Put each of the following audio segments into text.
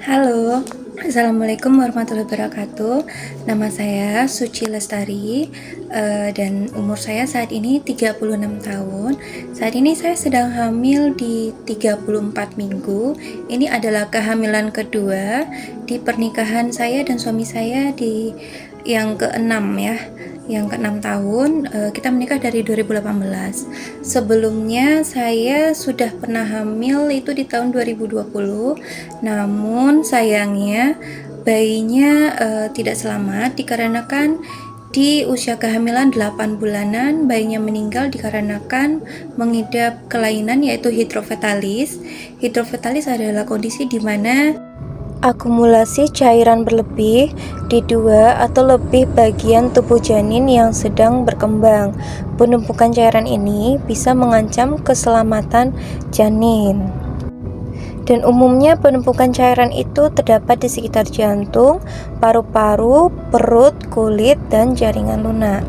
Halo, Assalamualaikum warahmatullahi wabarakatuh. Nama saya Suci Lestari, dan umur saya saat ini 36 tahun. Saat ini saya sedang hamil di 34 minggu. Ini adalah kehamilan kedua di pernikahan saya dan suami saya di yang keenam ya. Yang ke-6 tahun, kita menikah dari 2018. Sebelumnya saya sudah pernah hamil itu di tahun 2020, namun sayangnya bayinya tidak selamat dikarenakan di usia kehamilan 8 bulanan bayinya meninggal dikarenakan mengidap kelainan yaitu hidrofetalis. Hidrofetalis adalah kondisi di mana akumulasi cairan berlebih di dua atau lebih bagian tubuh janin yang sedang berkembang. Penumpukan cairan ini bisa mengancam keselamatan janin. Dan umumnya penumpukan cairan itu terdapat di sekitar jantung, paru-paru, perut, kulit, dan jaringan lunak.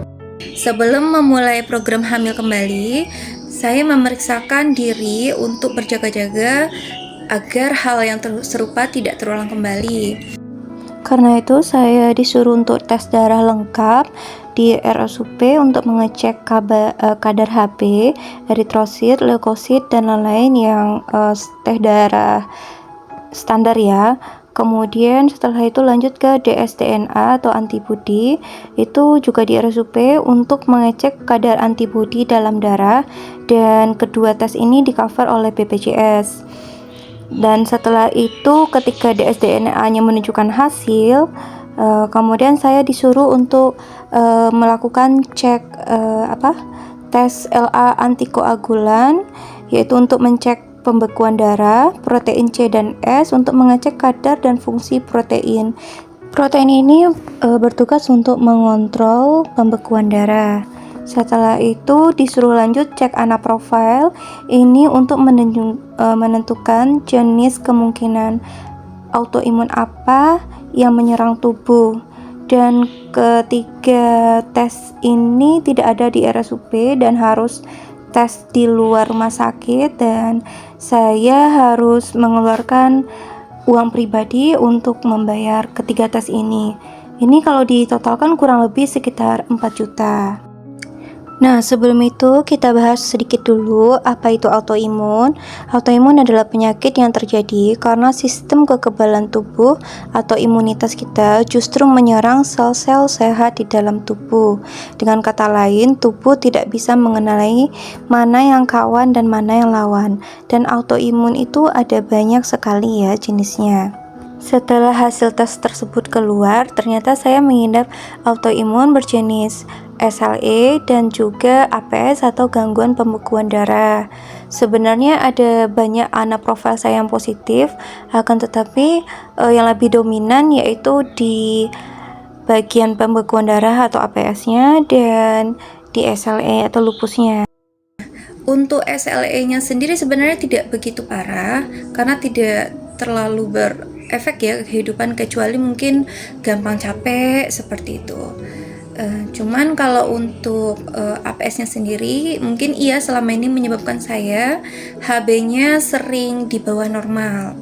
Sebelum memulai program hamil kembali, saya memeriksakan diri untuk berjaga-jaga agar hal yang serupa tidak terulang kembali. Karena itu saya disuruh untuk tes darah lengkap di RSUP untuk mengecek kadar HB, eritrosit, leukosit, dan lain-lain yang teh darah standar ya. Kemudian setelah itu lanjut ke dsDNA atau antibodi, itu juga di RSUP untuk mengecek kadar antibodi dalam darah, dan kedua tes ini di cover oleh BPJS. Dan setelah itu ketika dsDNA-nya menunjukkan hasil, kemudian saya disuruh untuk melakukan cek tes LA antikoagulan, yaitu untuk mencek pembekuan darah, protein C dan S untuk mengecek kadar dan fungsi protein. Protein ini bertugas untuk mengontrol pembekuan darah. Setelah itu disuruh lanjut cek anaprofil ini untuk menentukan jenis kemungkinan autoimun apa yang menyerang tubuh. Dan ketiga tes ini tidak ada di RSUP dan harus tes di luar rumah sakit, dan saya harus mengeluarkan uang pribadi untuk membayar ketiga tes ini. Ini kalau ditotalkan kurang lebih sekitar 4 juta. Nah, sebelum itu kita bahas sedikit dulu apa itu autoimun. Autoimun adalah penyakit yang terjadi karena sistem kekebalan tubuh atau imunitas kita justru menyerang sel-sel sehat di dalam tubuh. Dengan kata lain, tubuh tidak bisa mengenali mana yang kawan dan mana yang lawan. Dan autoimun itu ada banyak sekali ya jenisnya. Setelah hasil tes tersebut keluar, ternyata saya mengidap autoimun berjenis SLE dan juga APS atau gangguan pembekuan darah. Sebenarnya ada banyak anaprofil saya yang positif, akan tetapi yang lebih dominan yaitu di bagian pembekuan darah atau APS-nya dan di SLE atau lupusnya. Untuk SLE-nya sendiri sebenarnya tidak begitu parah karena tidak terlalu berefek ya kehidupan, kecuali mungkin gampang capek seperti itu. Cuman kalau untuk APS-nya sendiri mungkin iya selama ini menyebabkan saya HB-nya sering di bawah normal.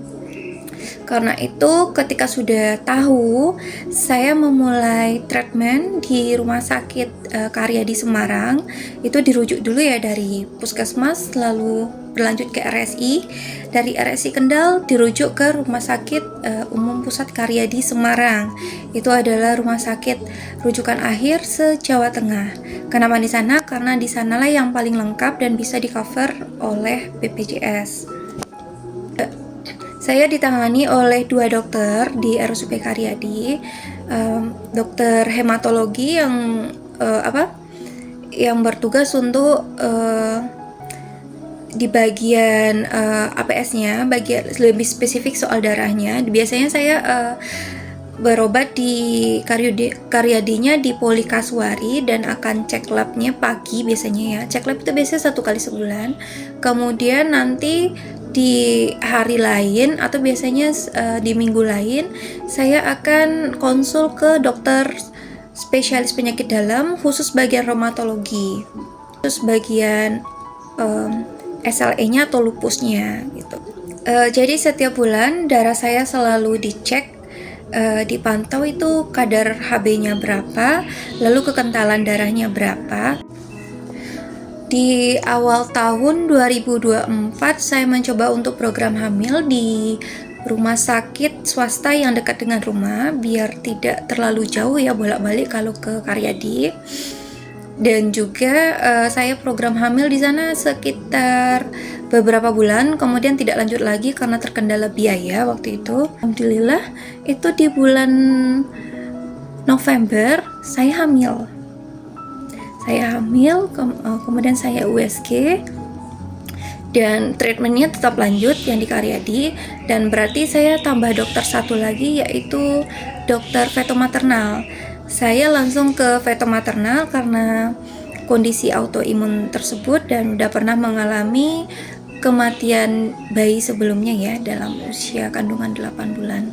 Karena itu ketika sudah tahu, saya memulai treatment di Rumah Sakit Karyadi Semarang. Itu dirujuk dulu ya dari Puskesmas, lalu berlanjut ke RSI. Dari RSI Kendal dirujuk ke Rumah Sakit Umum Pusat Karyadi Semarang. Itu adalah rumah sakit rujukan akhir se-Jawa Tengah. Kenapa di sana? Karena di sanalah yang paling lengkap dan bisa di-cover oleh BPJS. Saya ditangani oleh 2 dokter di RSUP Karyadi, dokter hematologi yang bertugas untuk di bagian APS-nya, bagian lebih spesifik soal darahnya. Biasanya saya berobat di Karyadinya di Polikaswari dan akan cek labnya pagi biasanya ya. Cek lab itu biasanya 1 kali sebulan. Kemudian nanti di hari lain atau biasanya di minggu lain saya akan konsul ke dokter spesialis penyakit dalam khusus bagian rheumatologi, khusus bagian SLE-nya atau lupusnya gitu. Jadi setiap bulan darah saya selalu dicek, dipantau itu kadar HB-nya berapa, lalu kekentalan darahnya berapa. Di awal tahun 2024 saya mencoba untuk program hamil di rumah sakit swasta yang dekat dengan rumah biar tidak terlalu jauh ya bolak-balik kalau ke Karyadi. Dan juga saya program hamil di sana sekitar beberapa bulan, kemudian tidak lanjut lagi karena terkendala biaya waktu itu. Alhamdulillah itu di bulan November saya hamil. Kemudian saya USG dan treatmentnya tetap lanjut yang di Karyadi, dan berarti saya tambah dokter satu lagi yaitu dokter fetomaternal. Saya langsung ke fetomaternal karena kondisi autoimun tersebut dan udah pernah mengalami kematian bayi sebelumnya ya dalam usia kandungan 8 bulan.